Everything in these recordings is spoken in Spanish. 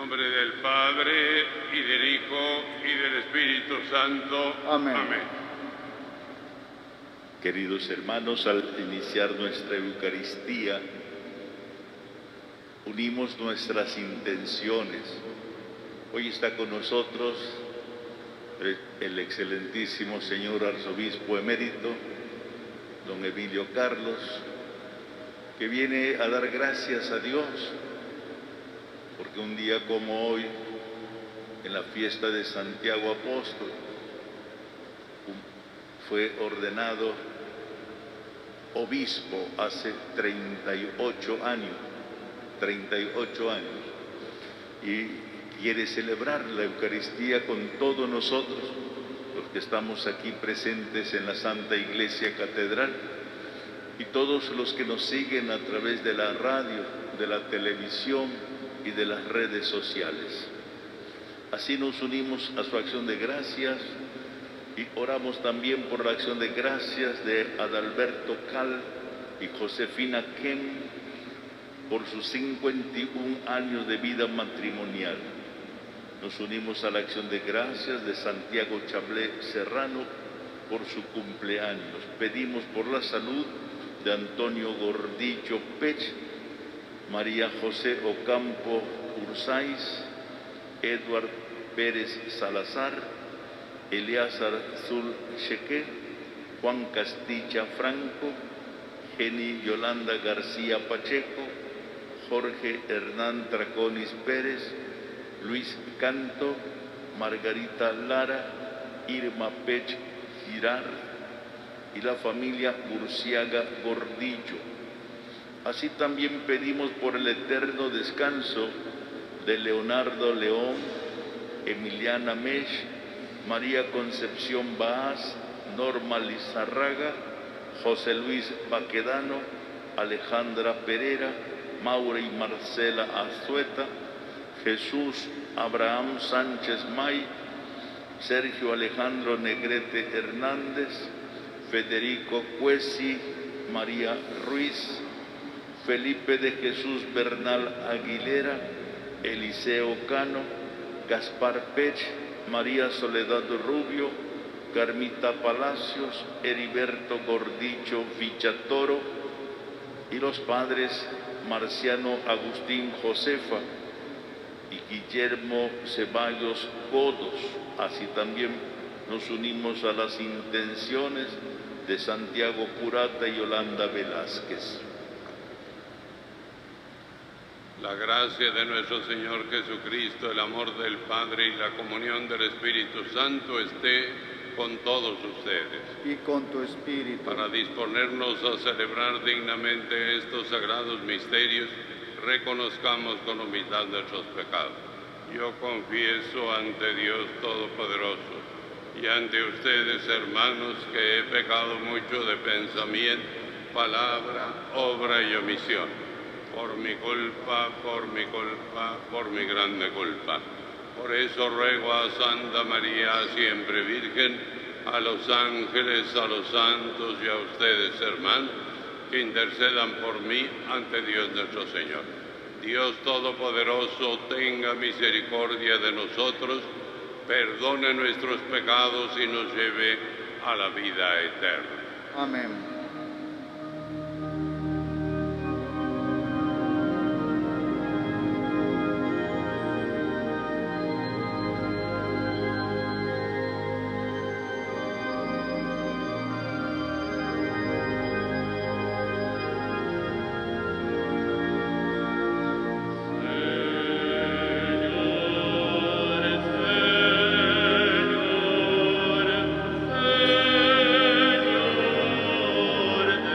nombre del Padre, y del Hijo, y del Espíritu Santo. Amén. Amén. Queridos hermanos, al iniciar nuestra Eucaristía, unimos nuestras intenciones. Hoy está con nosotros el excelentísimo señor arzobispo emérito, don Emilio Carlos, que viene a dar gracias a Dios, porque un día como hoy, en la fiesta de Santiago Apóstol, fue ordenado obispo hace 38 años, y quiere celebrar la Eucaristía con todos nosotros, los que estamos aquí presentes en la Santa Iglesia Catedral, y todos los que nos siguen a través de la radio, de la televisión y de las redes sociales. Así nos unimos a su acción de gracias y oramos también por la acción de gracias de Adalberto Cal y Josefina Kem por sus 51 años de vida matrimonial. Nos unimos a la acción de gracias de Santiago Chablé Serrano por su cumpleaños. Pedimos por la salud de Antonio Gordillo Pech, María José Ocampo Ursáiz, Edward Pérez Salazar, Eleazar Zul Cheque, Juan Castilla Franco, Jenny Yolanda García Pacheco, Jorge Hernán Traconis Pérez, Luis Canto, Margarita Lara, Irma Pech Girar y la familia Burciaga Gordillo. Así también pedimos por el eterno descanso de Leonardo León, Emiliana Mesh, María Concepción Baaz, Norma Lizarraga, José Luis Baquedano, Alejandra Pereira, Maura y Marcela Azueta, Jesús Abraham Sánchez May, Sergio Alejandro Negrete Hernández, Federico Cuesi, María Ruiz, Felipe de Jesús Bernal Aguilera, Eliseo Cano, Gaspar Pech, María Soledad Rubio, Carmita Palacios, Heriberto Gordillo Villatoro y los padres Marciano Agustín Josefa y Guillermo Ceballos Godos. Así también nos unimos a las intenciones de Santiago Purata y Yolanda Velázquez. La gracia de nuestro Señor Jesucristo, el amor del Padre y la comunión del Espíritu Santo esté con todos ustedes. Y con tu espíritu. Para disponernos a celebrar dignamente estos sagrados misterios, reconozcamos con humildad nuestros pecados. Yo confieso ante Dios Todopoderoso y ante ustedes, hermanos, que he pecado mucho de pensamiento, palabra, obra y omisión. Por mi culpa, por mi grande culpa. Por eso ruego a Santa María, siempre Virgen, a los ángeles, a los santos y a ustedes, hermanos, que intercedan por mí ante Dios nuestro Señor. Dios Todopoderoso, tenga misericordia de nosotros, perdone nuestros pecados y nos lleve a la vida eterna. Amén. Señor,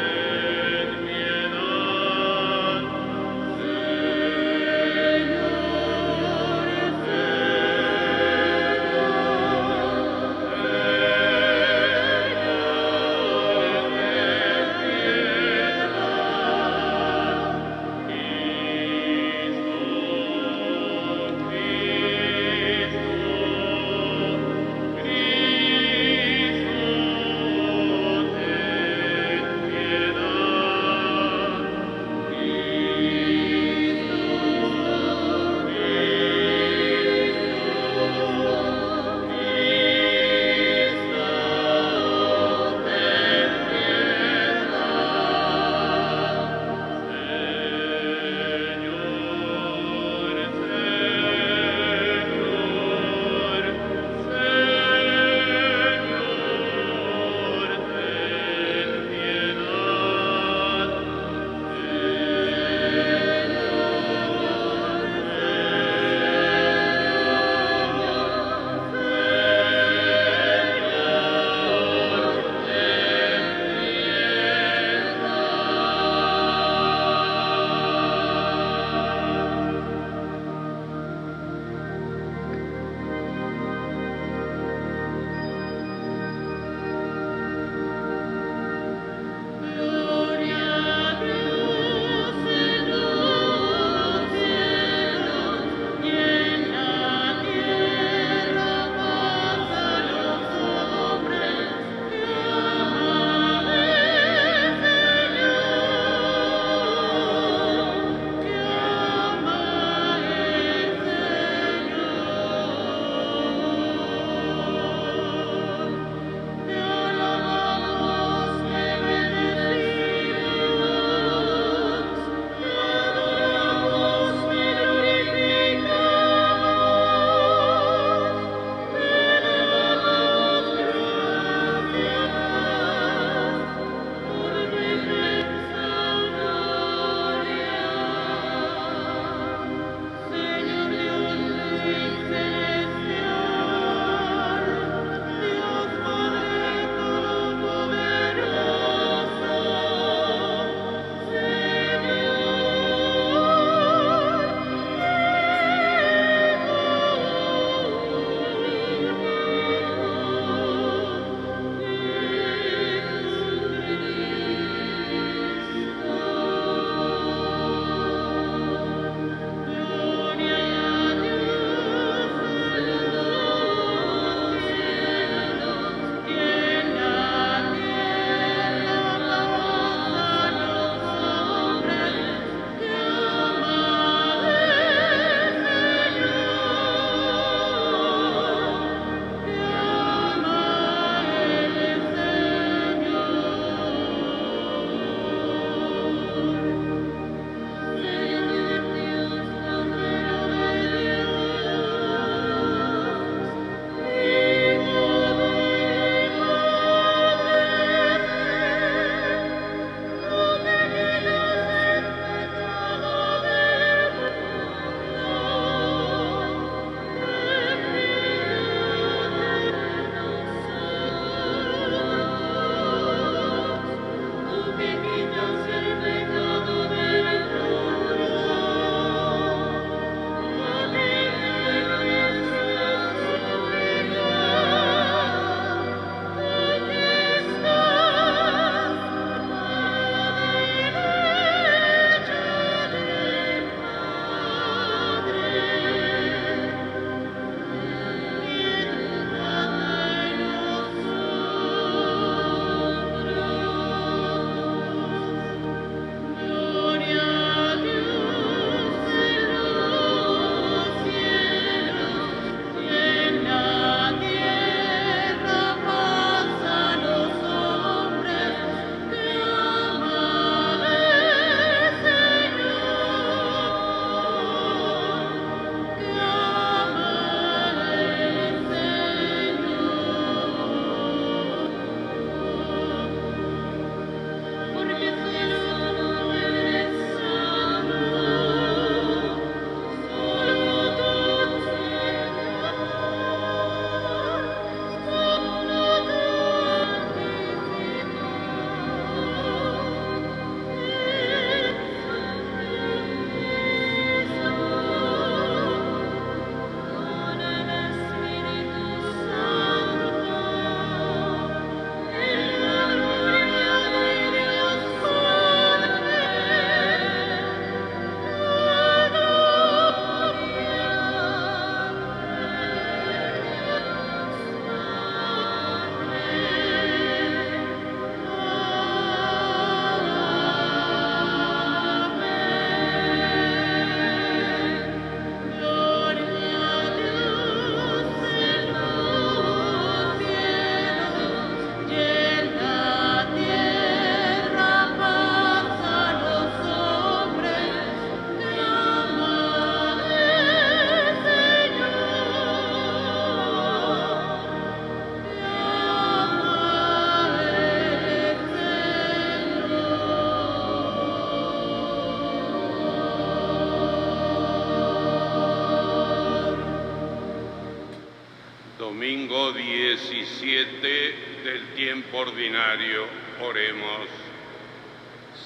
17 del tiempo ordinario. Oremos.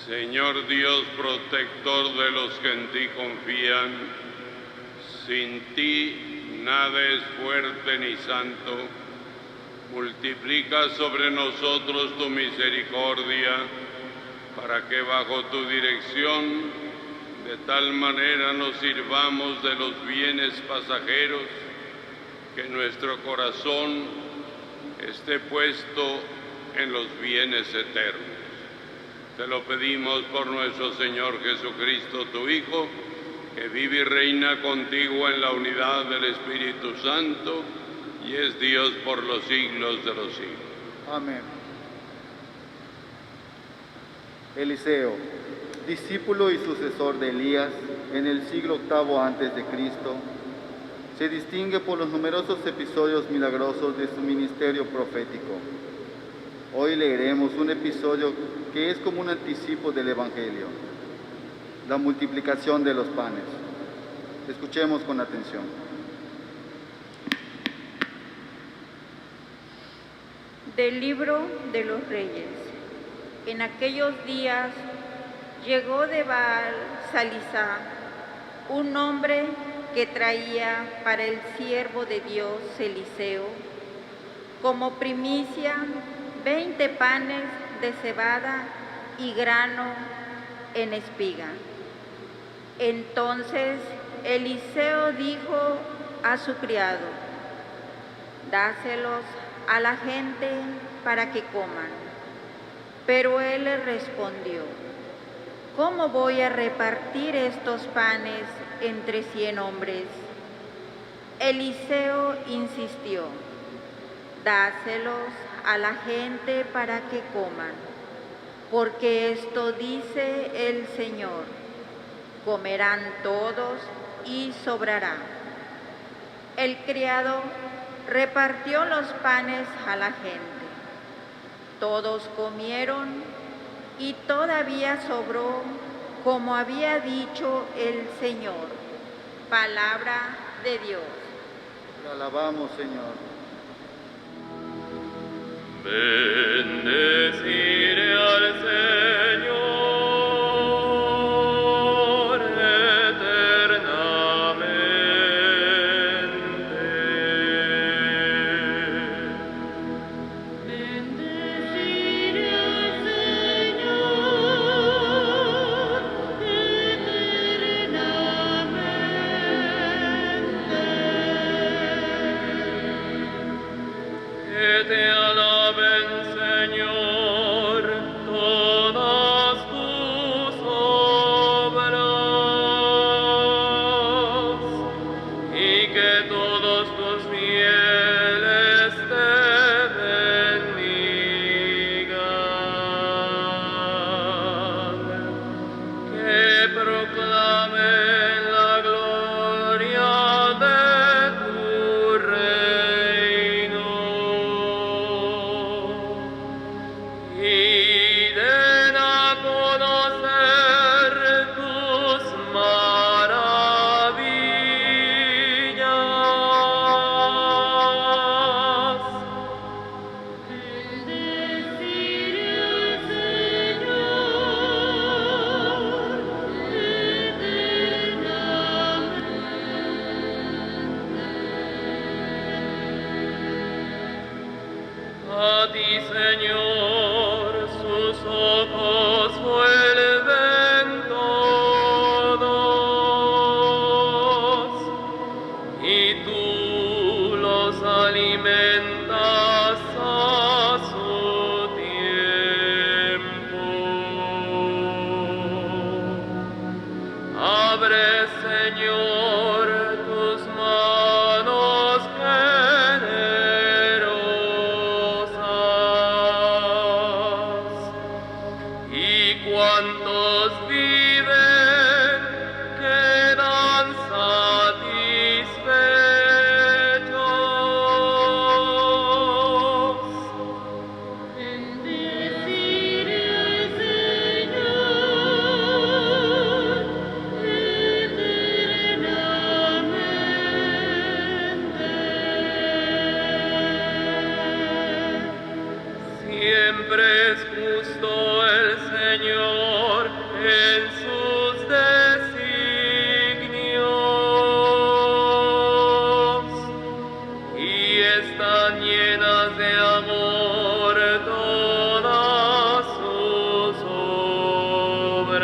Señor Dios, protector de los que en ti confían, sin ti nada es fuerte ni santo. Multiplica sobre nosotros tu misericordia, para que bajo tu dirección de tal manera nos sirvamos de los bienes pasajeros, que nuestro corazón esté puesto en los bienes eternos. Te lo pedimos por nuestro Señor Jesucristo, tu Hijo, que vive y reina contigo en la unidad del Espíritu Santo, y es Dios por los siglos de los siglos. Amén. Eliseo, discípulo y sucesor de Elías en el siglo VIII antes de Cristo, se distingue por los numerosos episodios milagrosos de su ministerio profético. Hoy leeremos un episodio que es como un anticipo del Evangelio, la multiplicación de los panes. Escuchemos con atención. Del libro de los Reyes. En aquellos días llegó de Baal-Salisá un hombre que traía para el siervo de Dios Eliseo como primicia 20 panes de cebada y grano en espiga. Entonces Eliseo dijo a su criado: dáselos a la gente para que coman. Pero él le respondió: ¿cómo voy a repartir estos panes entre 100 hombres? Eliseo insistió: dáselos a la gente para que coman, porque esto dice el Señor: comerán todos y sobrará. El criado repartió los panes a la gente. Todos comieron y todavía sobró, como había dicho el Señor. Palabra de Dios. Te alabamos, Señor. Bendeciré al Señor eternamente. Bendeciré al Señor eternamente. Que te alaben, Señor, todas tus obras, y que todos tus fieles te bendigan. Que proclamen la gloria de tu reino y den a conocer tus maravillas. Bendeciré al Señor eternamente. A ti, Señor, sus ojos vuelven todos, y tú los alimentas a su tiempo. Abre, Señor, tus manos generosas, y cuantos viven quedan satisfechos. Bendeciré al Señor eternamente. en sus designios y están llenas de amor todas sus obras.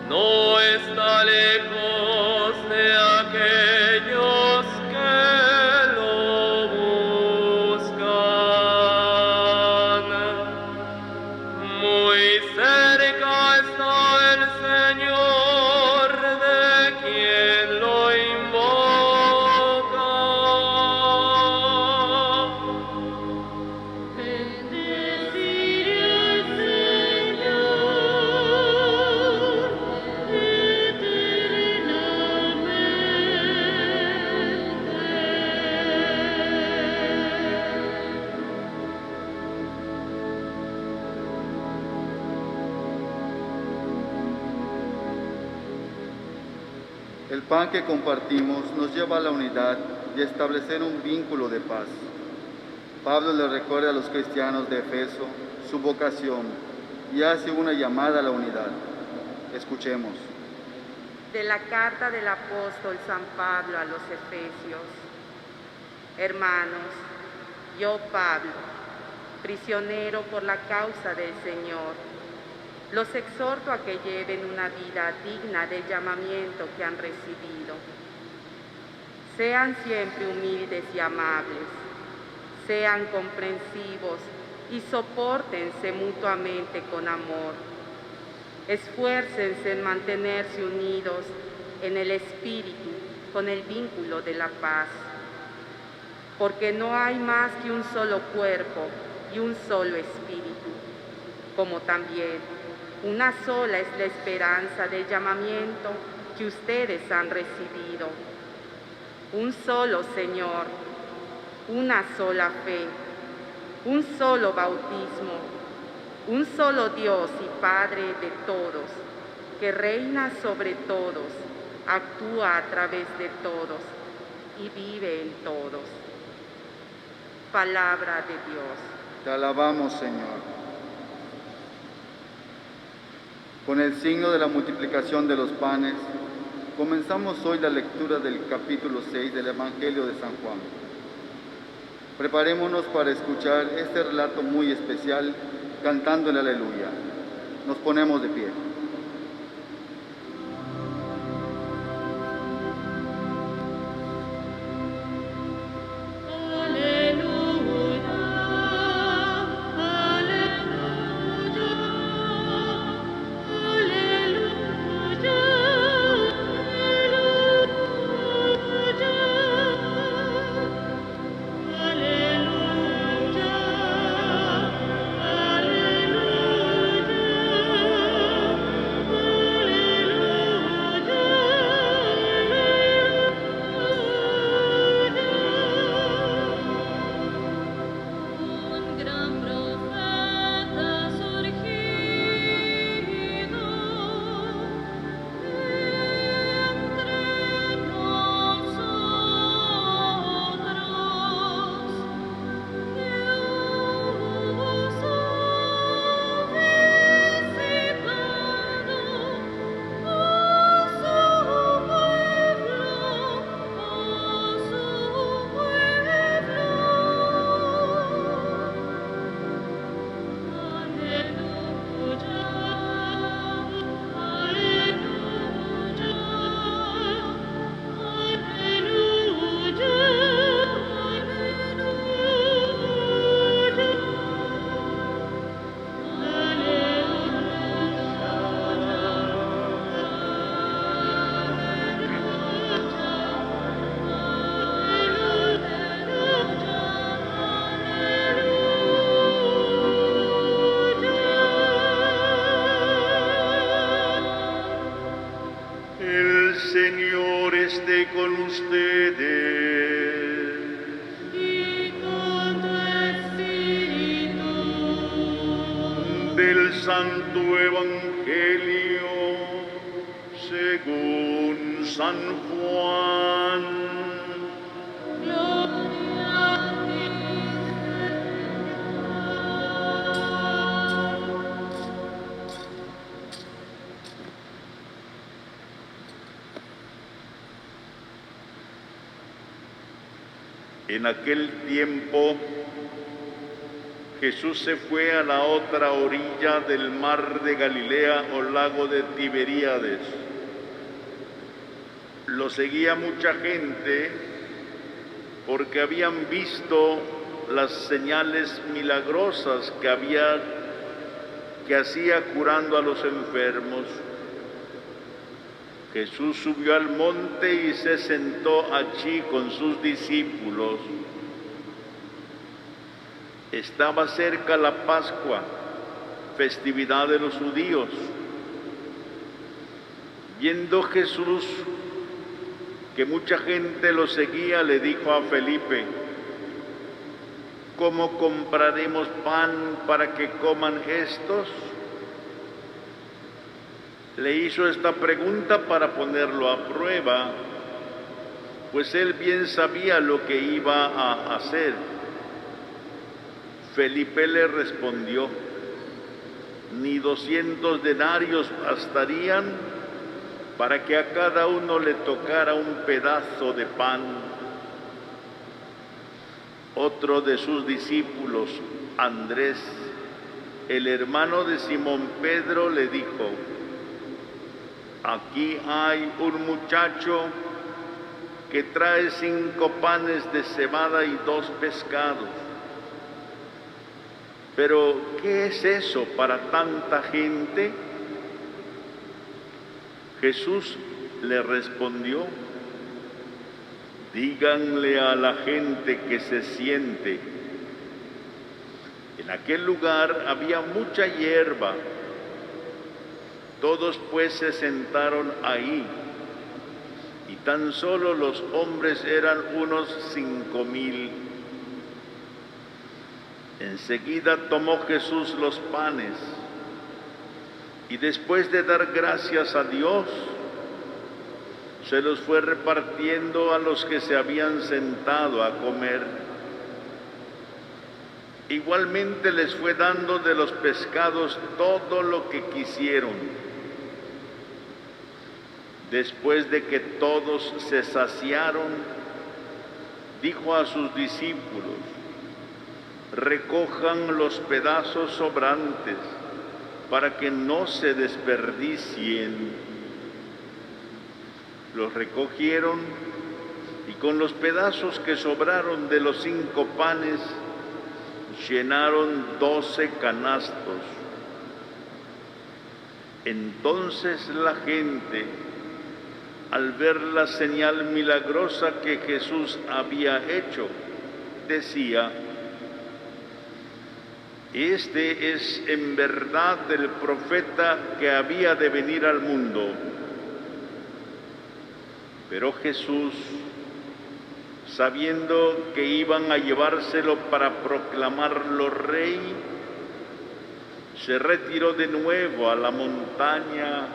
No está lejos de aquellos que lo buscan. Muy cerca está el Señor de quien lo invoca. Bendeciré al El pan que compartimos nos lleva a la unidad y a establecer un vínculo de paz. Pablo le recuerda a los cristianos de Efeso su vocación y hace una llamada a la unidad. Escuchemos. De la carta del apóstol San Pablo a los Efesios. Hermanos, yo Pablo, prisionero por la causa del Señor, los exhorto a que lleven una vida digna del llamamiento que han recibido. Sean siempre humildes y amables, sean comprensivos y sopórtense mutuamente con amor. Esfuércense en mantenerse unidos en el espíritu con el vínculo de la paz, porque no hay más que un solo cuerpo y un solo espíritu, como también una sola es la esperanza del llamamiento que ustedes han recibido. Un solo Señor, una sola fe, un solo bautismo, un solo Dios y Padre de todos, que reina sobre todos, actúa a través de todos y vive en todos. Palabra de Dios. Te alabamos, Señor. Con el signo de la multiplicación de los panes, comenzamos hoy la lectura del capítulo 6 del Evangelio de San Juan. Preparémonos para escuchar este relato muy especial cantando el Aleluya. Nos ponemos de pie. Señor esté con ustedes. y con tu espíritu. Del Santo Evangelio según San Juan. Gloria a ti, En aquel tiempo Jesús se fue a la otra orilla del mar de Galilea o lago de Tiberíades. Lo seguía mucha gente porque habían visto las señales milagrosas que hacía curando a los enfermos. Jesús subió al monte y se sentó allí con sus discípulos. Estaba cerca la Pascua, festividad de los judíos. Viendo Jesús que mucha gente lo seguía, le dijo a Felipe: ¿cómo compraremos pan para que coman estos? Le hizo esta pregunta para ponerlo a prueba, pues él bien sabía lo que iba a hacer. Felipe le respondió: ni 200 denarios bastarían para que a cada uno le tocara un pedazo de pan. Otro de sus discípulos, Andrés, el hermano de Simón Pedro, le dijo: aquí hay un muchacho que trae 5 panes de cebada y 2 pescados. Pero, ¿qué es eso para tanta gente? Jesús le respondió: díganle a la gente que se siente. En aquel lugar había mucha hierba. Todos pues se sentaron ahí, y tan solo los hombres eran unos 5,000. Enseguida tomó Jesús los panes, y después de dar gracias a Dios, se los fue repartiendo a los que se habían sentado a comer. Igualmente les fue dando de los pescados todo lo que quisieron. Después de que todos se saciaron, dijo a sus discípulos: recojan los pedazos sobrantes para que no se desperdicien. Los recogieron y con los pedazos que sobraron de los 5 panes llenaron 12 canastos. Entonces la gente, al ver la señal milagrosa que Jesús había hecho, decía: este es en verdad el profeta que había de venir al mundo. Pero Jesús, sabiendo que iban a llevárselo para proclamarlo rey, se retiró de nuevo a la montaña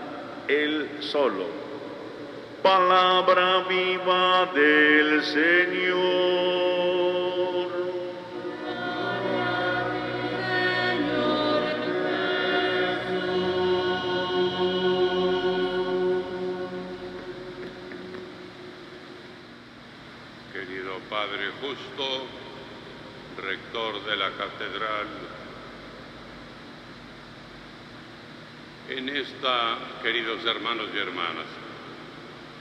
él solo. Palabra viva del Señor. Querido Padre Justo, rector de la catedral, queridos hermanos y hermanas,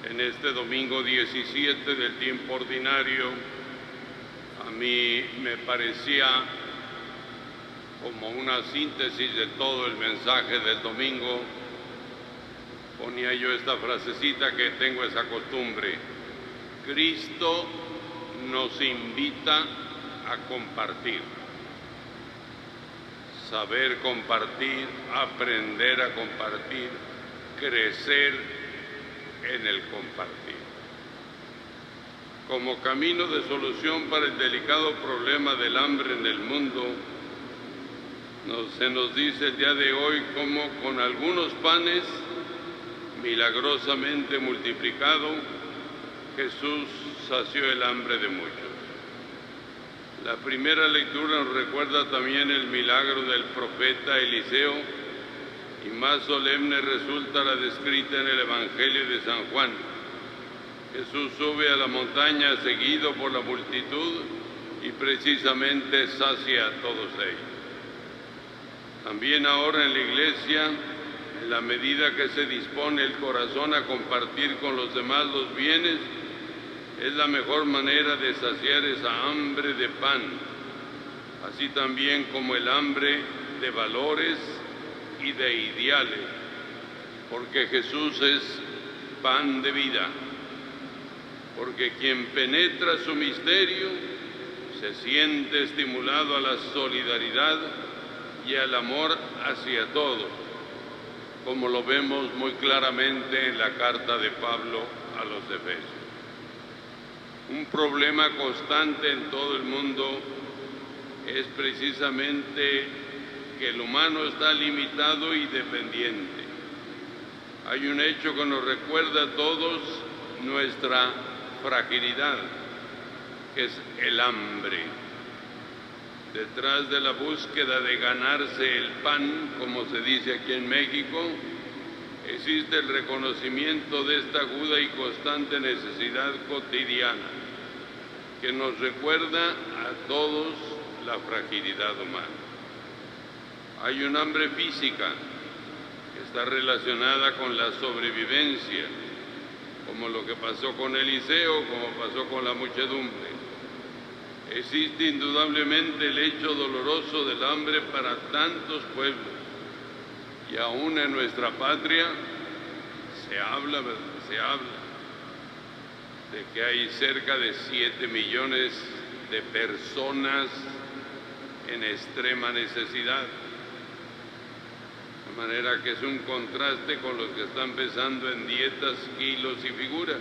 en este domingo 17 del tiempo ordinario, a mí me parecía como una síntesis de todo el mensaje del domingo. Ponía yo esta frasecita que tengo esa costumbre: Cristo nos invita a compartir. Saber compartir, aprender a compartir, crecer en el compartir. Como camino de solución para el delicado problema del hambre en el mundo, se nos dice el día de hoy cómo con algunos panes milagrosamente multiplicado, Jesús sació el hambre de muchos. La primera lectura nos recuerda también el milagro del profeta Eliseo, y más solemne resulta la descrita en el Evangelio de San Juan. Jesús sube a la montaña seguido por la multitud y precisamente sacia a todos ellos. También ahora en la Iglesia, en la medida que se dispone el corazón a compartir con los demás los bienes, es la mejor manera de saciar esa hambre de pan, así también como el hambre de valores y de ideales, porque Jesús es pan de vida, porque quien penetra su misterio se siente estimulado a la solidaridad y al amor hacia todos, como lo vemos muy claramente en la carta de Pablo a los Efesios. Un problema constante en todo el mundo es precisamente que el humano está limitado y dependiente. Hay un hecho que nos recuerda a todos nuestra fragilidad, que es el hambre. Detrás de la búsqueda de ganarse el pan, como se dice aquí en México, existe el reconocimiento de esta aguda y constante necesidad cotidiana, que nos recuerda a todos la fragilidad humana. Hay un hambre física que está relacionada con la sobrevivencia, como lo que pasó con Eliseo, como pasó con la muchedumbre. Existe indudablemente el hecho doloroso del hambre para tantos pueblos, y aún en nuestra patria se habla de que hay cerca de 7 millones de personas en extrema necesidad, de manera que es un contraste con los que están pensando en dietas, kilos y figuras.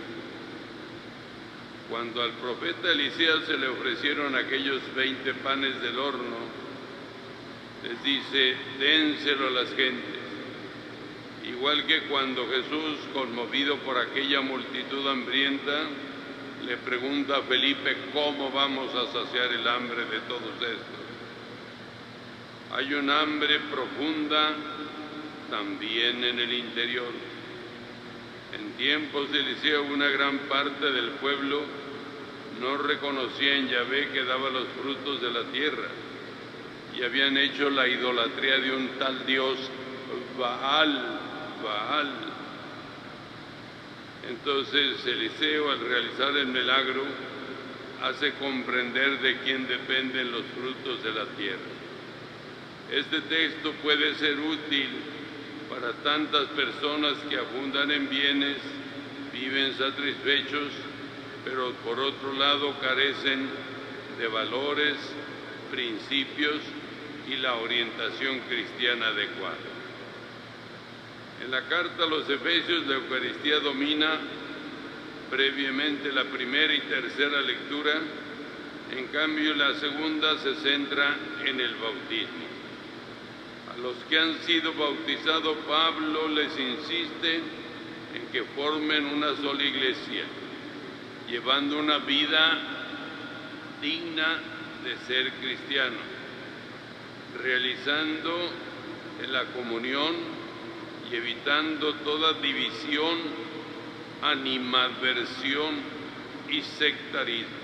Cuando al profeta Eliseo se le ofrecieron aquellos 20 panes del horno, les dice, dénselo a las gentes. Igual que cuando Jesús, conmovido por aquella multitud hambrienta, le pregunta a Felipe, ¿cómo vamos a saciar el hambre de todos estos? Hay un hambre profunda también en el interior. En tiempos de Eliseo, una gran parte del pueblo no reconocía en Yahvé que daba los frutos de la tierra y habían hecho la idolatría de un tal Dios Baal. Entonces Eliseo, al realizar el milagro, hace comprender de quién dependen los frutos de la tierra. Este texto puede ser útil para tantas personas que abundan en bienes, viven satisfechos, pero por otro lado carecen de valores, principios y la orientación cristiana adecuada. En la carta a los Efesios, la Eucaristía domina previamente la primera y tercera lectura, en cambio la segunda se centra en el bautismo. A los que han sido bautizados, Pablo les insiste en que formen una sola iglesia, llevando una vida digna de ser cristiano, realizando en la comunión y evitando toda división, animadversión y sectarismo.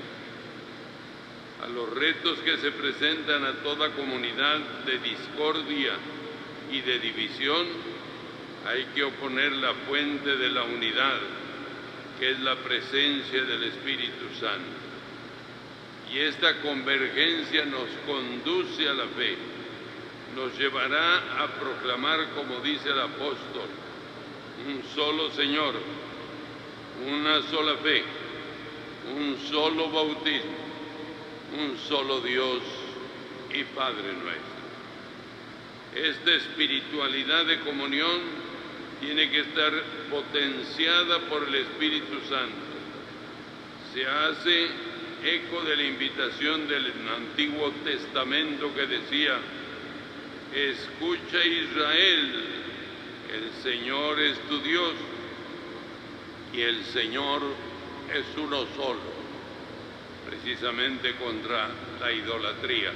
A los retos que se presentan a toda comunidad de discordia y de división, hay que oponer la fuente de la unidad, que es la presencia del Espíritu Santo. Y esta convergencia nos conduce a la fe, nos llevará a proclamar, como dice el apóstol, un solo Señor, una sola fe, un solo bautismo, un solo Dios y Padre nuestro. Esta espiritualidad de comunión tiene que estar potenciada por el Espíritu Santo. Se hace eco de la invitación del Antiguo Testamento que decía, escucha Israel, el Señor es tu Dios y el Señor es uno solo, precisamente contra la idolatría.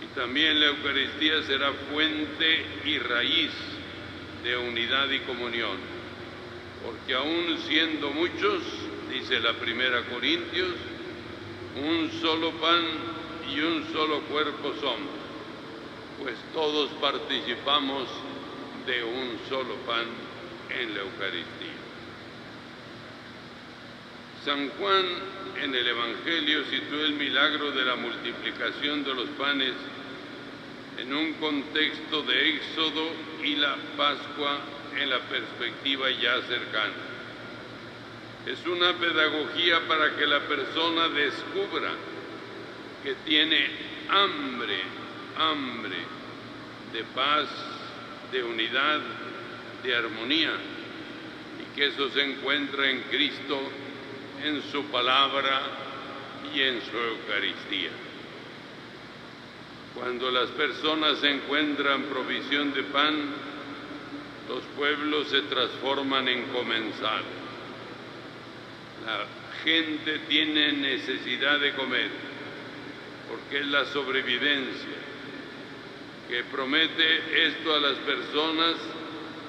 Y también la Eucaristía será fuente y raíz de unidad y comunión, porque aún siendo muchos, dice la Primera Corintios, un solo pan y un solo cuerpo somos, pues todos participamos de un solo pan en la Eucaristía. San Juan en el Evangelio sitúa el milagro de la multiplicación de los panes en un contexto de Éxodo y la Pascua en la perspectiva ya cercana. Es una pedagogía para que la persona descubra que tiene hambre de paz, de unidad, de armonía, y que eso se encuentra en Cristo, en su palabra y en su Eucaristía. Cuando las personas encuentran provisión de pan, los pueblos se transforman en comensales. La gente tiene necesidad de comer, porque es la sobrevivencia. Que promete esto a las personas,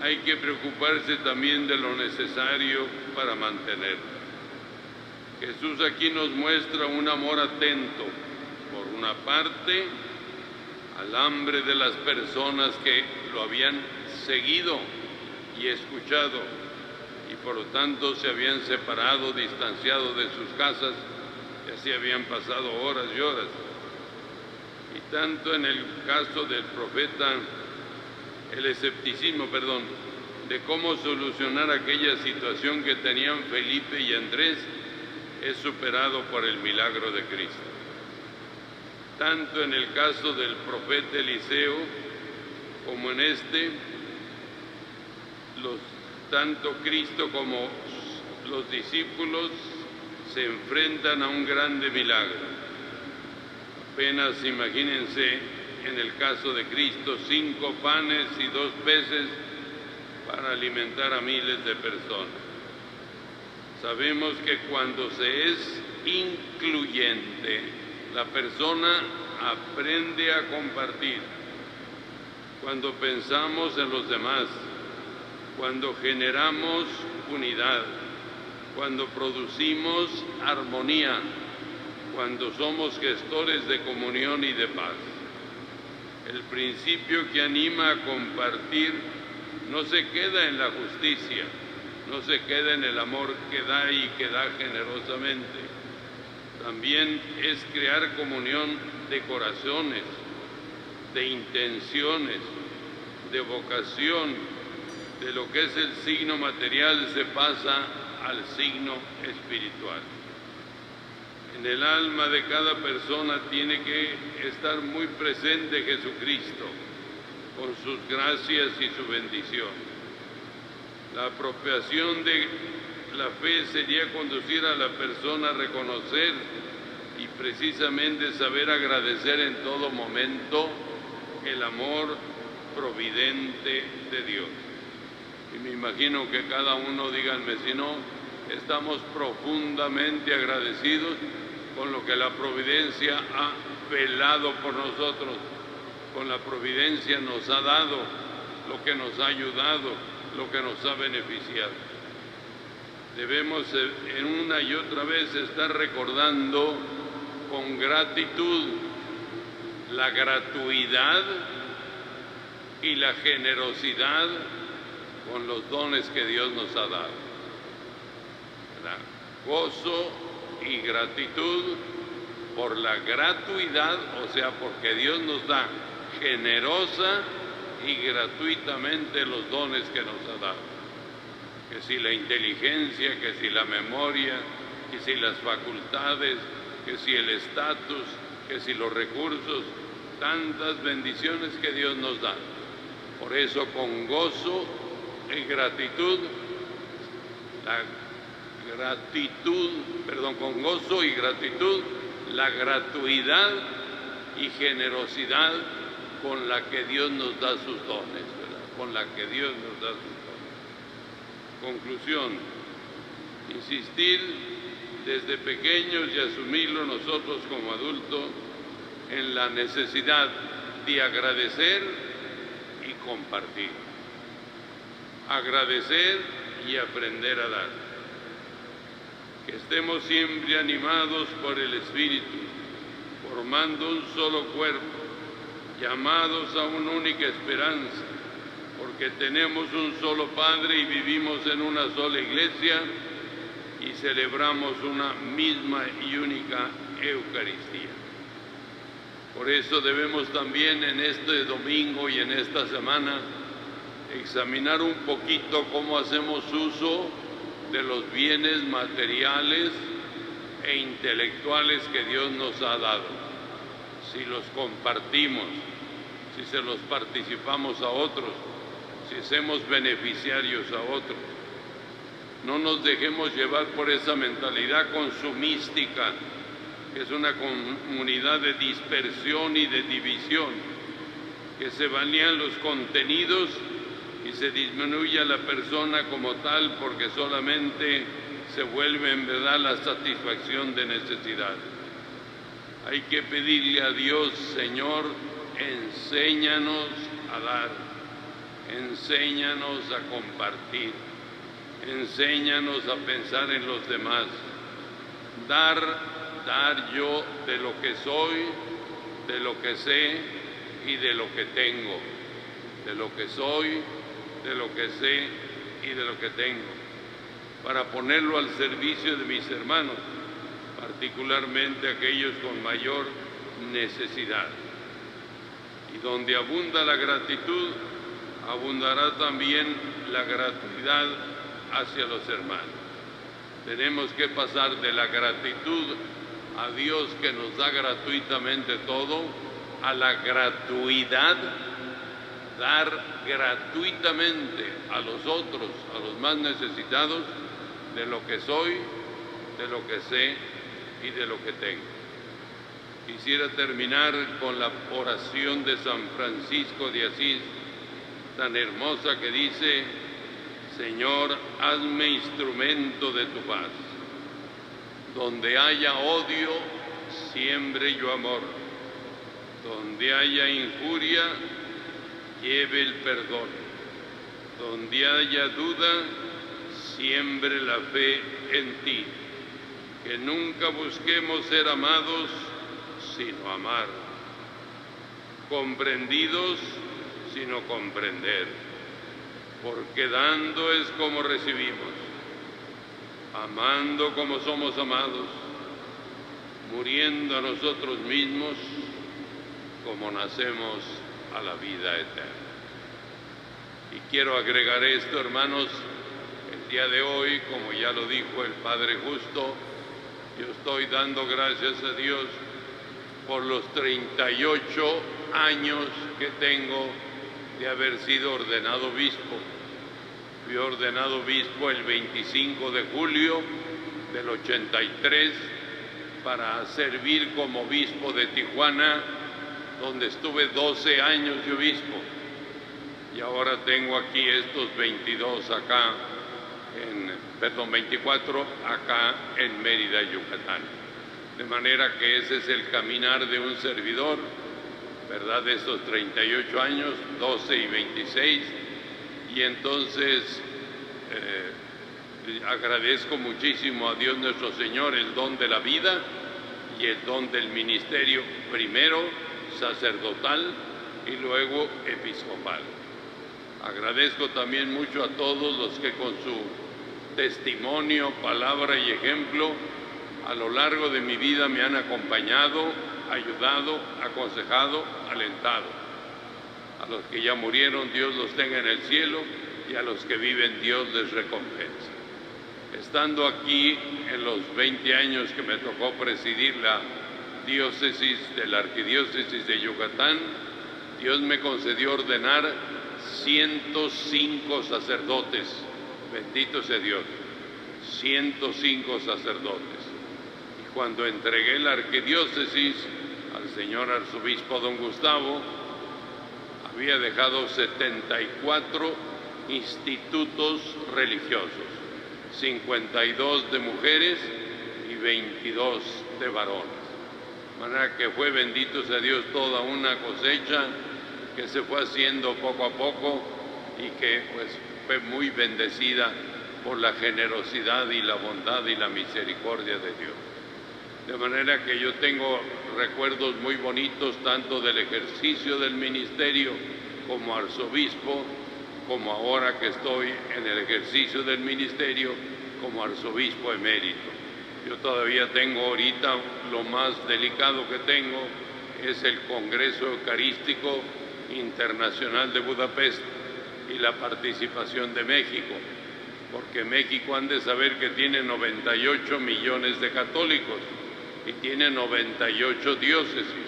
hay que preocuparse también de lo necesario para mantenerlo. Jesús aquí nos muestra un amor atento, por una parte, al hambre de las personas que lo habían seguido y escuchado, y por lo tanto se habían separado, distanciado de sus casas, y así habían pasado horas y horas. Y tanto en el caso del profeta, el escepticismo, de cómo solucionar aquella situación que tenían Felipe y Andrés, es superado por el milagro de Cristo. Tanto en el caso del profeta Eliseo como en este, tanto Cristo como los discípulos se enfrentan a un grande milagro. Apenas imagínense en el caso de Cristo 5 panes y 2 peces para alimentar a miles de personas. Sabemos que cuando se es incluyente, la persona aprende a compartir. Cuando pensamos en los demás, cuando generamos unidad, cuando producimos armonía, cuando somos gestores de comunión y de paz. El principio que anima a compartir no se queda en la justicia, no se queda en el amor que da y que da generosamente. También es crear comunión de corazones, de intenciones, de vocación. De lo que es el signo material se pasa al signo espiritual. En el alma de cada persona tiene que estar muy presente Jesucristo, con sus gracias y su bendición. La apropiación de la fe sería conducir a la persona a reconocer y precisamente saber agradecer en todo momento el amor providente de Dios. Y me imagino que cada uno, díganme si no, estamos profundamente agradecidos con lo que la providencia ha velado por nosotros, con la providencia nos ha dado, lo que nos ha ayudado, lo que nos ha beneficiado. Debemos en una y otra vez estar recordando con gratitud la gratuidad y la generosidad con los dones que Dios nos ha dado. Gozo y gratitud por la gratuidad, o sea, porque Dios nos da generosa y gratuitamente los dones que nos ha dado. Que si la inteligencia, que si la memoria, que si las facultades, que si el estatus, que si los recursos, tantas bendiciones que Dios nos da. Por eso con gozo y gratitud, con gozo y gratitud, la gratuidad y generosidad con la que Dios nos da sus dones, ¿verdad? Con la que Dios nos da sus dones. Conclusión, insistir desde pequeños y asumirlo nosotros como adultos en la necesidad de agradecer y compartir. Agradecer y aprender a dar. que estemos siempre animados por el Espíritu, formando un solo cuerpo, llamados a una única esperanza, porque tenemos un solo Padre y vivimos en una sola iglesia y celebramos una misma y única Eucaristía. Por eso debemos también en este domingo y en esta semana examinar un poquito cómo hacemos uso de los bienes materiales e intelectuales que Dios nos ha dado. Si los compartimos, si se los participamos a otros, si hacemos beneficiarios a otros. No nos dejemos llevar por esa mentalidad consumística, que es una comunidad de dispersión y de división, que se banean los contenidos y se disminuye a la persona como tal porque solamente se vuelve en verdad la satisfacción de necesidad. Hay que pedirle a Dios: Señor, enséñanos a dar, enséñanos a compartir, enséñanos a pensar en los demás, dar yo de lo que soy, de lo que sé y de lo que tengo, de lo que soy, de lo que sé y de lo que tengo, para ponerlo al servicio de mis hermanos, particularmente aquellos con mayor necesidad. Y donde abunda la gratitud, abundará también la gratuidad hacia los hermanos. Tenemos que pasar de la gratitud a Dios, que nos da gratuitamente todo, a la gratuidad, dar gratuitamente a los otros, a los más necesitados, de lo que soy, de lo que sé y de lo que tengo. Quisiera terminar con la oración de San Francisco de Asís, tan hermosa, que dice: Señor, hazme instrumento de tu paz. Donde haya odio, siembre yo amor. Donde haya injuria, lleve el perdón. Donde haya duda, siembre la fe en ti. Que nunca busquemos ser amados, sino amar. Comprendidos, sino comprender. Porque dando es como recibimos, amando como somos amados, muriendo a nosotros mismos como nacemos a la vida eterna. Y quiero agregar esto, hermanos: el día de hoy, como ya lo dijo el Padre Justo, yo estoy dando gracias a Dios por los 38 años que tengo de haber sido ordenado obispo. Fui ordenado obispo el 25 de julio del 83 para servir como obispo de Tijuana, donde estuve 12 años de obispo. Y ahora tengo aquí estos 24 acá en Mérida, Yucatán. De manera que ese es el caminar de un servidor, ¿verdad? De estos 38 años, 12 y 26. Y entonces agradezco muchísimo a Dios nuestro Señor el don de la vida y el don del ministerio, primero sacerdotal y luego episcopal. Agradezco también mucho a todos los que con su testimonio, palabra y ejemplo a lo largo de mi vida me han acompañado, ayudado, aconsejado, alentado. A los que ya murieron, Dios los tenga en el cielo, y a los que viven, Dios les recompensa. Estando aquí en los 20 años que me tocó presidir la diócesis de la arquidiócesis de Yucatán, Dios me concedió ordenar 105 sacerdotes. Bendito sea Dios, 105 sacerdotes. Y cuando entregué la arquidiócesis al señor arzobispo don Gustavo, había dejado 74 institutos religiosos, 52 de mujeres y 22 de varones. De manera que fue, bendito sea Dios, toda una cosecha que se fue haciendo poco a poco y que pues fue muy bendecida por la generosidad y la bondad y la misericordia de Dios. De manera que yo tengo recuerdos muy bonitos tanto del ejercicio del ministerio como arzobispo, como ahora que estoy en el ejercicio del ministerio como arzobispo emérito. Yo todavía tengo ahorita, lo más delicado que tengo es el Congreso Eucarístico Internacional de Budapest y la participación de México, porque México han de saber que tiene 98 millones de católicos y tiene 98 diócesis,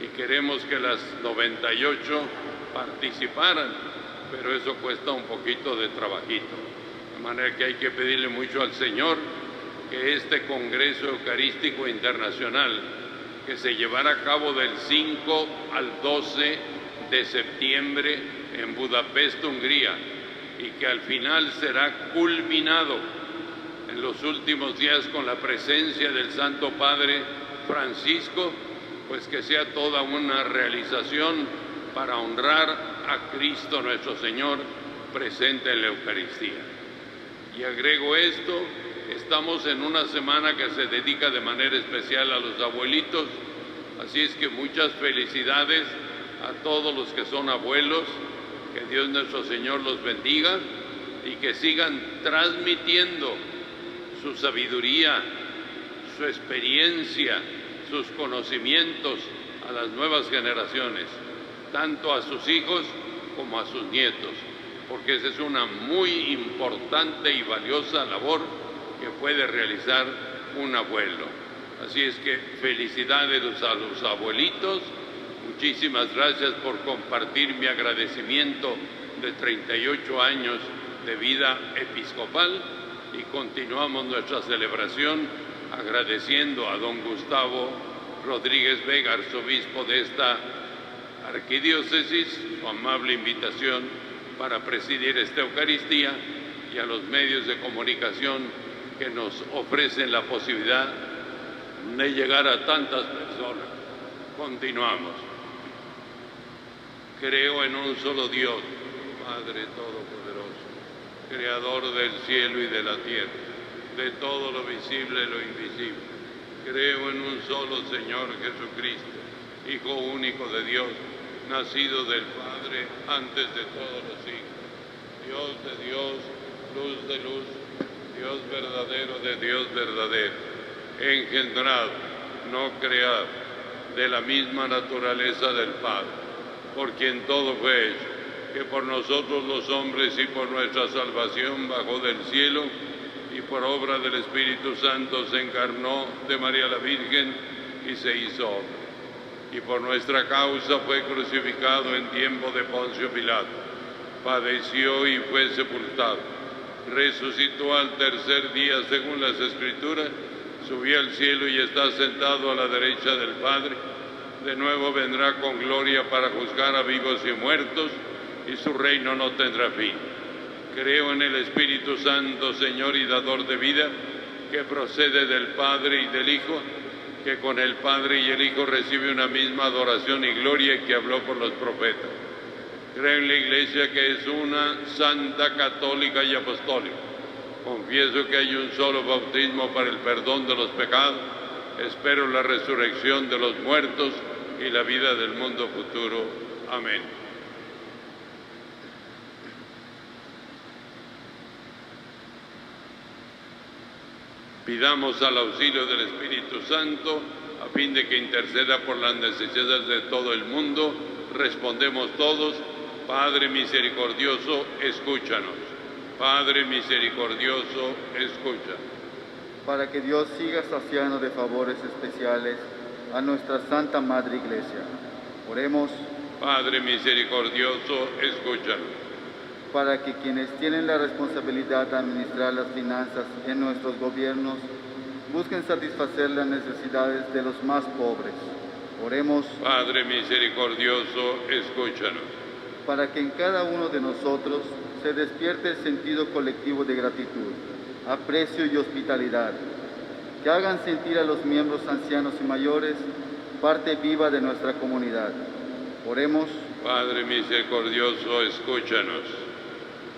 y queremos que las 98 participaran, pero eso cuesta un poquito de trabajito, de manera que hay que pedirle mucho al Señor que este Congreso Eucarístico Internacional, que se llevará a cabo del 5 al 12 de septiembre en Budapest, Hungría, y que al final será culminado en los últimos días con la presencia del Santo Padre Francisco, pues que sea toda una realización para honrar a Cristo nuestro Señor presente en la Eucaristía. Y agrego esto, estamos en una semana que se dedica de manera especial a los abuelitos, así es que muchas felicidades a todos los que son abuelos, que Dios nuestro Señor los bendiga y que sigan transmitiendo su sabiduría, su experiencia, sus conocimientos a las nuevas generaciones, tanto a sus hijos como a sus nietos, porque esa es una muy importante y valiosa labor que puede realizar un abuelo. Así es que felicidades a los abuelitos, muchísimas gracias por compartir mi agradecimiento de 38 años de vida episcopal, y continuamos nuestra celebración agradeciendo a don Gustavo Rodríguez Vega, arzobispo de esta arquidiócesis, su amable invitación para presidir esta Eucaristía, y a los medios de comunicación que nos ofrecen la posibilidad de llegar a tantas personas. Continuamos. Creo en un solo Dios, Padre Todopoderoso, Creador del cielo y de la tierra, de todo lo visible y lo invisible. Creo en un solo Señor Jesucristo, Hijo único de Dios, nacido del Padre antes de todos los siglos, Dios de Dios, luz de luz, Dios verdadero de Dios verdadero, engendrado, no creado, de la misma naturaleza del Padre, por quien todo fue hecho, que por nosotros los hombres y por nuestra salvación bajó del cielo, y por obra del Espíritu Santo se encarnó de María la Virgen y se hizo hombre. Y por nuestra causa fue crucificado en tiempo de Poncio Pilato, padeció y fue sepultado, resucitó al tercer día según las Escrituras, subió al cielo y está sentado a la derecha del Padre. De nuevo vendrá con gloria para juzgar a vivos y muertos, y su reino no tendrá fin. Creo en el Espíritu Santo, Señor y dador de vida, que procede del Padre y del Hijo, que con el Padre y el Hijo recibe una misma adoración y gloria, y que habló por los profetas. Creo en la Iglesia, que es una, santa, católica y apostólica. Confieso que hay un solo bautismo para el perdón de los pecados. Espero la resurrección de los muertos y la vida del mundo futuro. Amén. Pidamos al auxilio del Espíritu Santo a fin de que interceda por las necesidades de todo el mundo. Respondemos todos: Padre misericordioso, escúchanos. Padre misericordioso, escucha. Para que Dios siga saciando de favores especiales a nuestra Santa Madre Iglesia. Oremos. Padre misericordioso, escúchanos. Para que quienes tienen la responsabilidad de administrar las finanzas en nuestros gobiernos busquen satisfacer las necesidades de los más pobres. Oremos. Padre misericordioso, escúchanos. Para que en cada uno de nosotros se despierte el sentido colectivo de gratitud, aprecio y hospitalidad, que hagan sentir a los miembros ancianos y mayores parte viva de nuestra comunidad. Oremos. Padre misericordioso, escúchanos.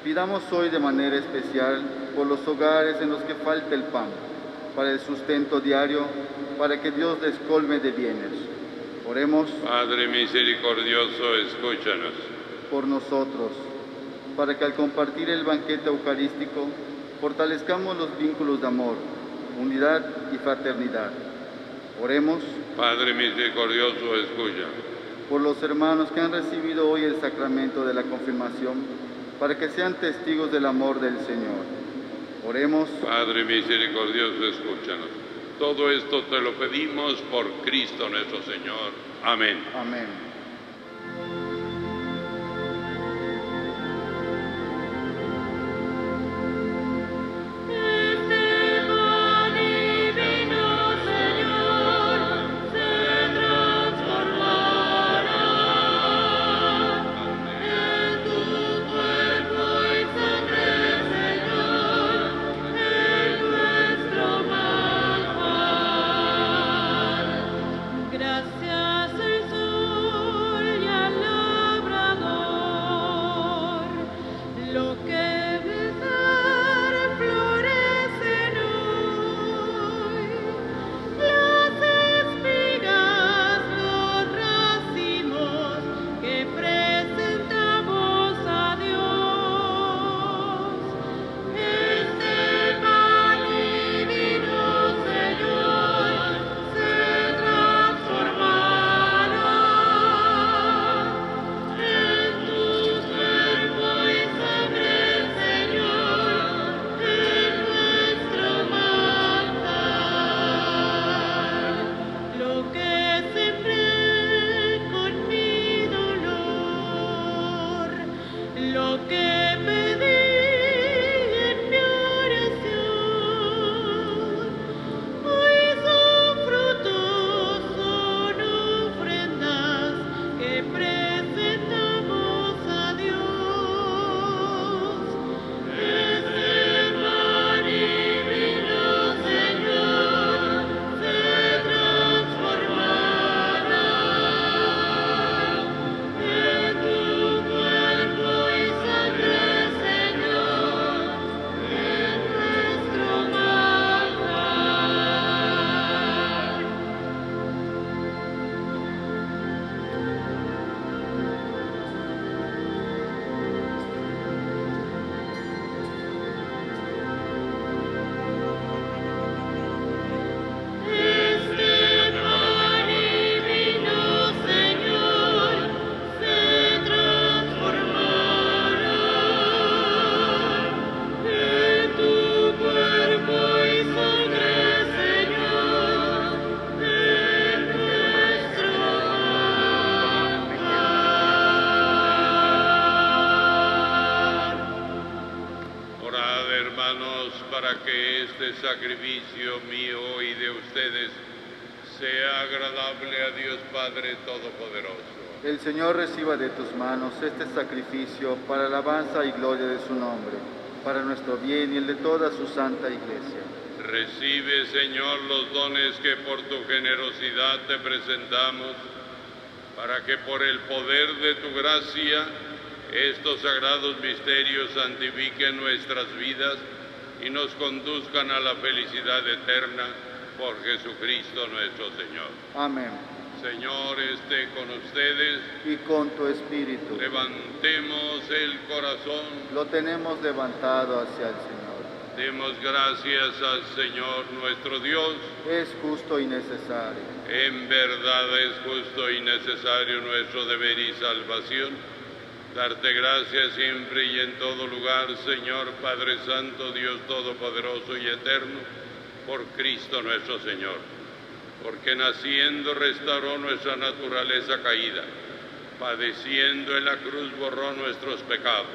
Pidamos hoy de manera especial por los hogares en los que falta el pan, para el sustento diario, para que Dios les colme de bienes. Oremos Padre misericordioso, escúchanos. por nosotros, para que al compartir el banquete eucarístico fortalezcamos los vínculos de amor, unidad y fraternidad. Oremos Padre misericordioso, escucha. por los hermanos que han recibido hoy el sacramento de la confirmación, para que sean testigos del amor del Señor. Oremos Padre misericordioso, escúchanos. Todo esto te lo pedimos por Cristo nuestro Señor. Amén. amén. Este pan y vino, Señor, se transformará en tu cuerpo y sangre, Señor, en nuestro pan. Gracias al sol y al labrador, lo que besar florecen hoy, las espigas, los racimos que presentamos a Dios. Este pan y vino, Señor, se transformará en tu cuerpo y sangre, Señor, en nuestro manjar. Lo que sembré con mi dolor, lo que pedí en mi oración, hoy son frutos, son ofrendas que presentamos a Dios. Este pan y vino, Señor, se transformará en tu cuerpo y sangre, Señor, en nuestro manjar. Este pan y vino, Señor, se transformará en tu cuerpo y sangre, Señor, en nuestro manjar. Orad, hermanos, para que este sacrificio mío y de ustedes sea agradable a Dios Padre Todopoderoso. El Señor reciba de tus manos este sacrificio para alabanza y gloria de su nombre, para nuestro bien y el de toda su santa Iglesia. Recibe, Señor, los dones que por tu generosidad te presentamos, para que por el poder de tu gracia estos sagrados misterios santifiquen nuestras vidas y nos conduzcan a la felicidad eterna por Jesucristo nuestro Señor. Amén. Señor, esté con ustedes. Y con tu espíritu. Levantemos el corazón. Lo tenemos levantado hacia el Señor. Demos gracias al Señor nuestro Dios. Es justo y necesario. En verdad es justo y necesario nuestro deber y salvación. Darte gracias siempre y en todo lugar, Señor Padre Santo, Dios Todopoderoso y Eterno, por Cristo nuestro Señor. Porque naciendo restauró nuestra naturaleza caída, padeciendo en la cruz borró nuestros pecados,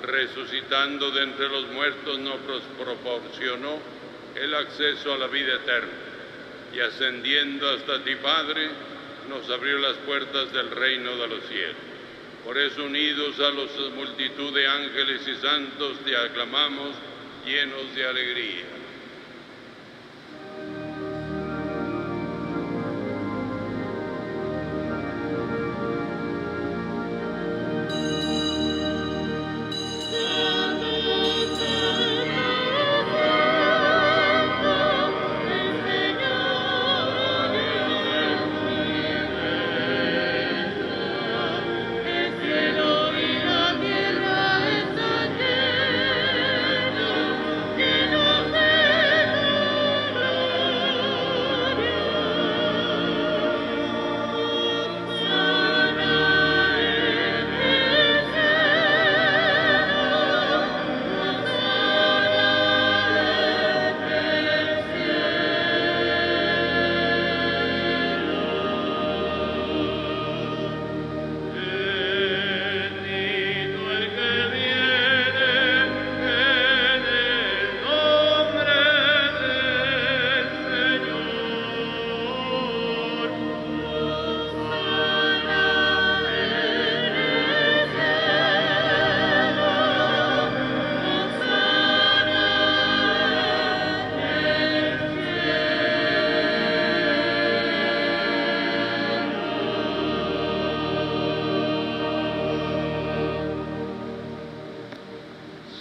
resucitando de entre los muertos nos proporcionó el acceso a la vida eterna, y ascendiendo hasta ti, Padre, nos abrió las puertas del reino de los cielos. Por eso, unidos a la multitud de ángeles y santos, te aclamamos llenos de alegría. Santo,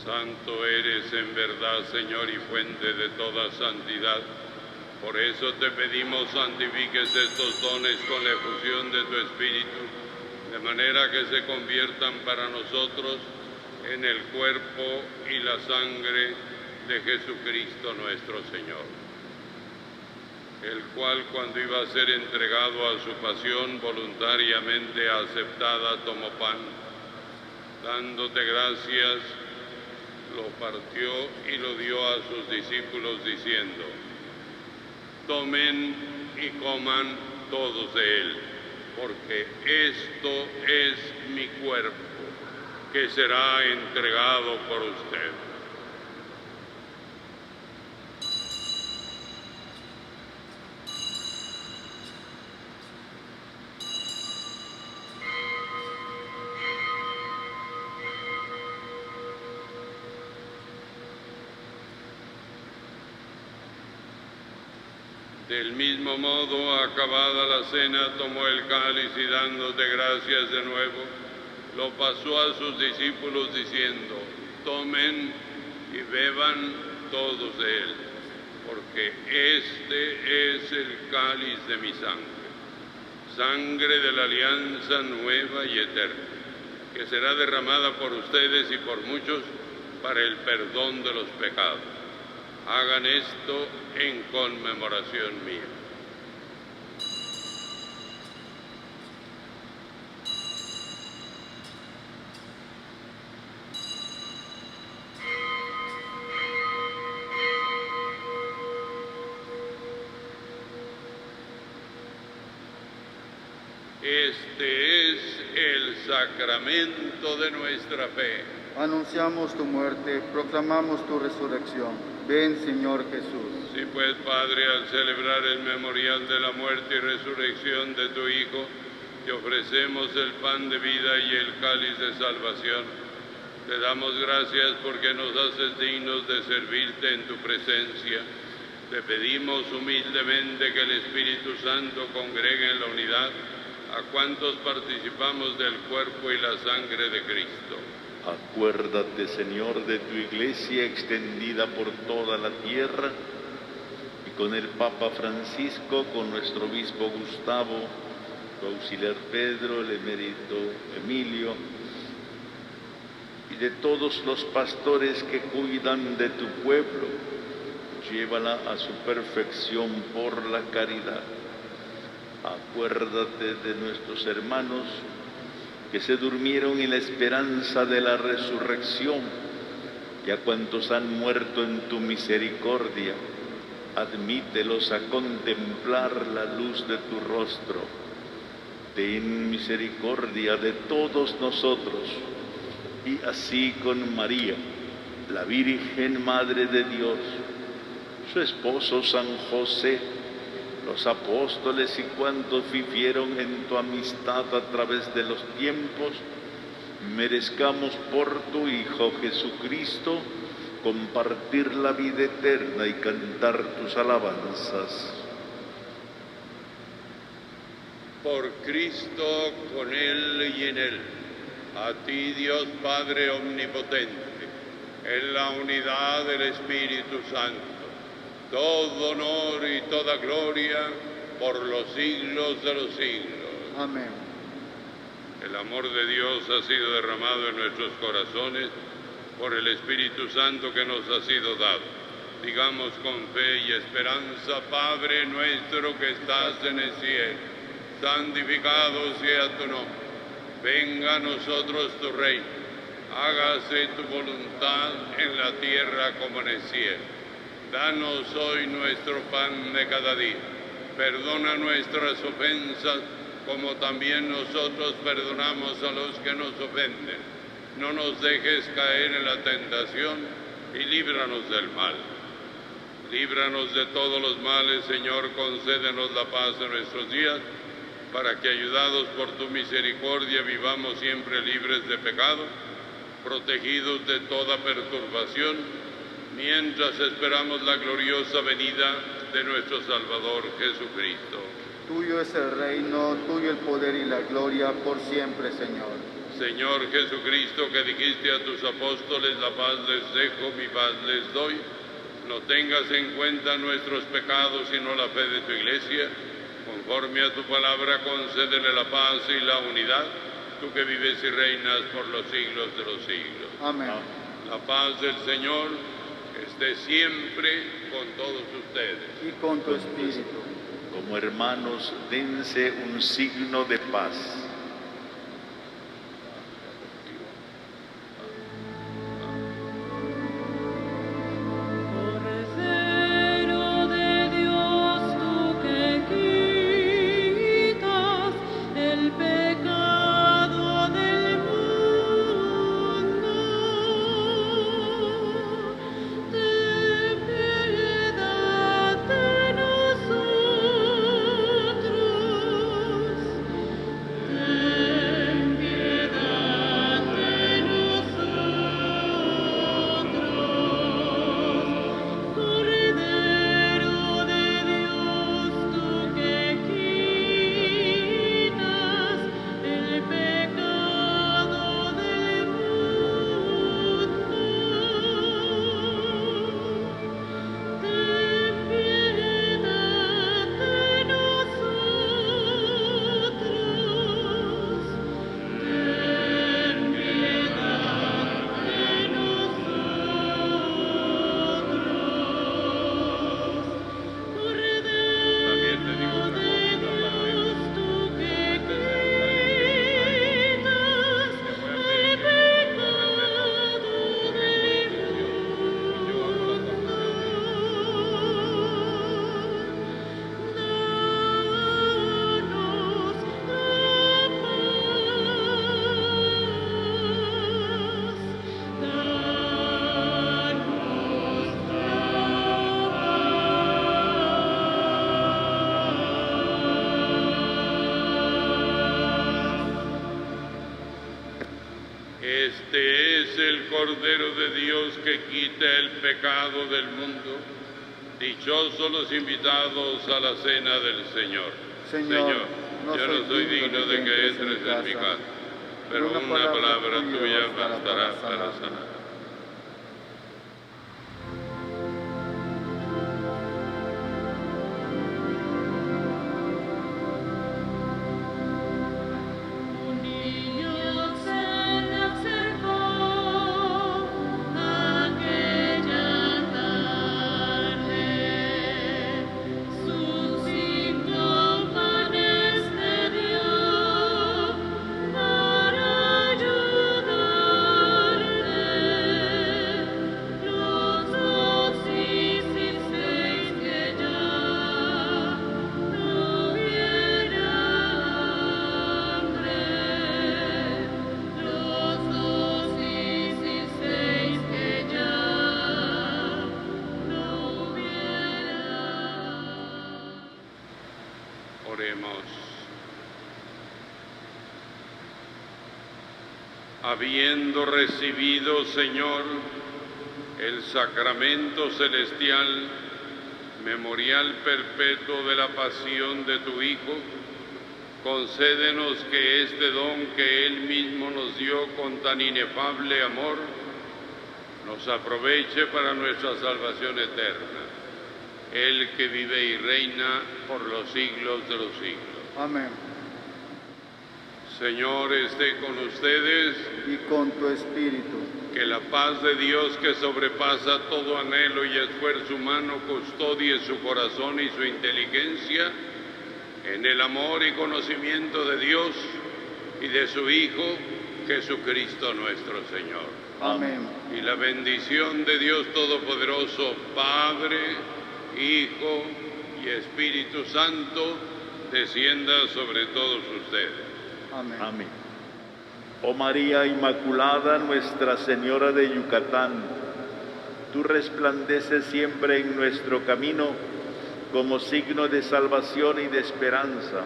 Santo eres en verdad, Señor, y fuente de toda santidad. Por eso te pedimos santifiques estos dones con la efusión de tu Espíritu, de manera que se conviertan para nosotros en el cuerpo y la sangre de Jesucristo nuestro Señor, el cual, cuando iba a ser entregado a su pasión voluntariamente aceptada, tomó pan, dándote gracias, lo partió y lo dio a sus discípulos diciendo: tomen y coman todos de él, porque esto es mi cuerpo, que será entregado por usted. Del mismo modo, acabada la cena, tomó el cáliz y dándote gracias de nuevo, lo pasó a sus discípulos diciendo: tomen y beban todos de él, porque este es el cáliz de mi sangre, sangre de la alianza nueva y eterna, que será derramada por ustedes y por muchos para el perdón de los pecados. Hagan esto en conmemoración mía. Este es el sacramento de nuestra fe. Anunciamos tu muerte, proclamamos tu resurrección. Ven, Señor Jesús. Sí, pues, Padre, al celebrar el memorial de la muerte y resurrección de tu Hijo, te ofrecemos el pan de vida y el cáliz de salvación. Te damos gracias porque nos haces dignos de servirte en tu presencia. Te pedimos humildemente que el Espíritu Santo congregue en la unidad a cuantos participamos del cuerpo y la sangre de Cristo. Acuérdate, Señor, de tu iglesia extendida por toda la tierra, y con el Papa Francisco, con nuestro obispo Gustavo, tu auxiliar Pedro, el emérito Emilio, y de todos los pastores que cuidan de tu pueblo, llévala a su perfección por la caridad. Acuérdate de nuestros hermanos que se durmieron en la esperanza de la resurrección, y a cuantos han muerto en tu misericordia, admítelos a contemplar la luz de tu rostro. Ten misericordia de todos nosotros, y así con María, la Virgen Madre de Dios, su esposo San José, los apóstoles y cuantos vivieron en tu amistad a través de los tiempos, merezcamos por tu Hijo Jesucristo compartir la vida eterna y cantar tus alabanzas. Por Cristo, con Él y en Él, a ti, Dios Padre omnipotente, en la unidad del Espíritu Santo, todo honor y toda gloria por los siglos de los siglos. Amén. El amor de Dios ha sido derramado en nuestros corazones por el Espíritu Santo que nos ha sido dado. Digamos con fe y esperanza: Padre nuestro que estás en el cielo, santificado sea tu nombre. Venga a nosotros tu reino. Hágase tu voluntad en la tierra como en el cielo. Danos hoy nuestro pan de cada día. Perdona nuestras ofensas, como también nosotros perdonamos a los que nos ofenden. No nos dejes caer en la tentación y líbranos del mal. Líbranos de todos los males, Señor, concédenos la paz en nuestros días, para que, ayudados por tu misericordia, vivamos siempre libres de pecado, protegidos de toda perturbación, mientras esperamos la gloriosa venida de nuestro Salvador Jesucristo. Tuyo es el reino, tuyo el poder y la gloria por siempre, Señor. Señor Jesucristo, que dijiste a tus apóstoles, la paz les dejo, mi paz les doy, no tengas en cuenta nuestros pecados, sino la fe de tu Iglesia. Conforme a tu palabra, concédele la paz y la unidad, tú que vives y reinas por los siglos de los siglos. Amén. La paz del Señor esté siempre con todos ustedes. Y con tu espíritu. Como hermanos, dense un signo de paz. Cordero de Dios, tú que quitas el pecado del mundo, ten piedad de nosotros, ten piedad de nosotros. Cordero de Dios, tú que quitas el pecado del mundo, ten piedad de nosotros, ten piedad de nosotros. También te digo Cordero una de cosa, Dios, tú que quitas el Este es el Cordero de Dios que quita el pecado del mundo. Dichosos los invitados a la cena del Señor. Señor, yo no soy digno de que entres en mi casa, pero una palabra tuya bastará para sanar. Un niño se le acercó aquella tarde, sus 5 panes le dio para ayudarle. Los 2 y 6 que ya no hubiera hambre. Los 2 y 6 que ya no hubiera. Oremos. Habiendo recibido, Señor, el sacramento celestial, memorial perpetuo de la pasión de tu Hijo, concédenos que este don que Él mismo nos dio con tan inefable amor, nos aproveche para nuestra salvación eterna. Él que vive y reina por los siglos de los siglos. Amén. Señor, esté con ustedes, Y con tu espíritu. que la paz de Dios que sobrepasa todo anhelo y esfuerzo humano custodie su corazón y su inteligencia en el amor y conocimiento de Dios y de su Hijo, Jesucristo nuestro Señor. Amén. Y la bendición de Dios Todopoderoso, Padre, Hijo y Espíritu Santo, descienda sobre todos ustedes. Amén. Amén. Oh María Inmaculada, Nuestra Señora de Yucatán, tú resplandeces siempre en nuestro camino como signo de salvación y de esperanza.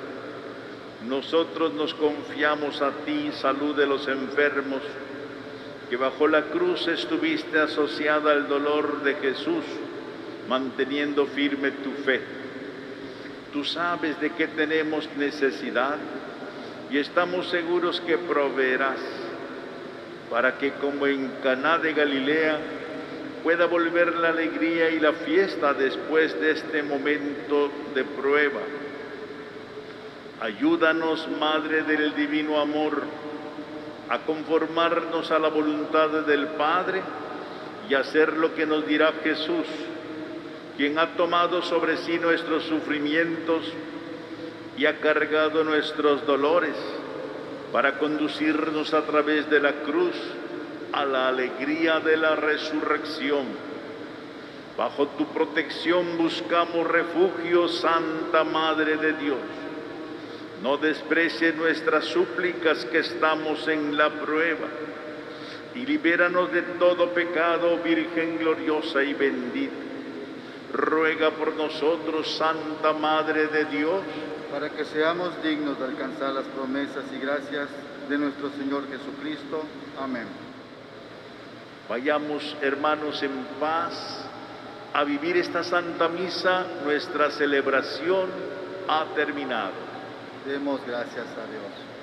Nosotros nos confiamos a ti, salud de los enfermos, que bajo la cruz estuviste asociada al dolor de Jesús, manteniendo firme tu fe. Tú sabes de qué tenemos necesidad y estamos seguros que proveerás. para que como en Caná de Galilea pueda volver la alegría y la fiesta después de este momento de prueba. Ayúdanos, Madre del Divino Amor, a conformarnos a la voluntad del Padre y hacer lo que nos dirá Jesús, quien ha tomado sobre sí nuestros sufrimientos y ha cargado nuestros dolores para conducirnos a través de la cruz a la alegría de la resurrección. Bajo tu protección buscamos refugio, Santa Madre de Dios. No desprecies nuestras súplicas que estamos en la prueba, y libéranos de todo pecado, Virgen gloriosa y bendita. Ruega por nosotros, Santa Madre de Dios, para que seamos dignos de alcanzar las promesas y gracias de nuestro Señor Jesucristo. Amén. Vayamos, hermanos, en paz a vivir esta Santa Misa. Nuestra celebración ha terminado. Demos gracias a Dios.